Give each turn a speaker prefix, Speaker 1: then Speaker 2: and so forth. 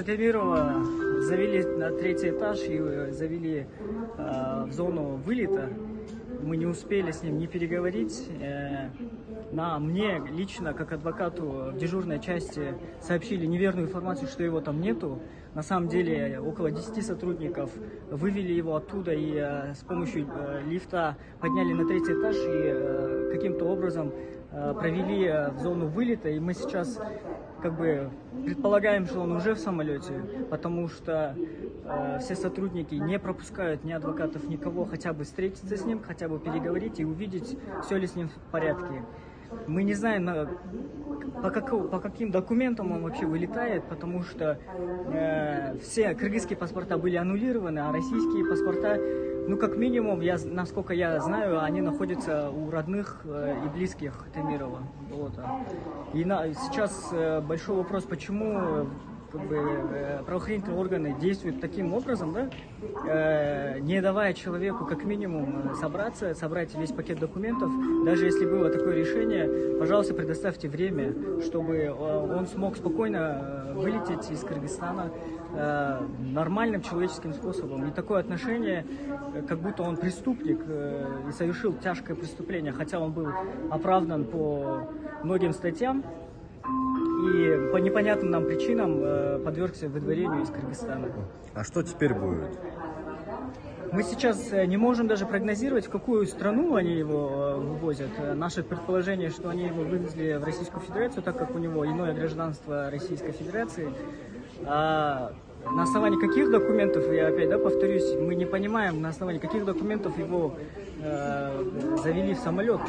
Speaker 1: Темирова завели на третий этаж и завели в зону вылета. Мы не успели с ним не переговорить. Мне лично, как адвокату в дежурной части, сообщили неверную информацию, что его там нету. На самом деле около 10 сотрудников вывели его оттуда и с помощью лифта подняли на третий этаж и каким-то образом провели в зону вылета. И мы сейчас предполагаем, что он уже в самолете, потому что все сотрудники не пропускают ни адвокатов, никого, хотя бы встретиться с ним, хотя бы переговорить и увидеть, все ли с ним в порядке. Мы не знаем, по каким документам он вообще вылетает, потому что все кыргызские паспорта были аннулированы, а российские паспорта, как минимум, насколько я знаю, они находятся у родных и близких Темирова. И сейчас большой вопрос, почему правоохранительные органы действуют таким образом, не давая человеку как минимум собрать весь пакет документов. Даже если было такое решение, пожалуйста, предоставьте время, чтобы он смог спокойно вылететь из Кыргызстана нормальным человеческим способом. И такое отношение, как будто он преступник и совершил тяжкое преступление, хотя он был оправдан по многим статьям и по непонятным нам причинам подвергся выдворению из Кыргызстана.
Speaker 2: А что теперь будет?
Speaker 1: Мы сейчас не можем даже прогнозировать, в какую страну они его вывозят. Наше предположение, что они его вывезли в Российскую Федерацию, так как у него иное гражданство Российской Федерации. А на основании каких документов, я опять повторюсь, мы не понимаем, на основании каких документов его завели в самолет.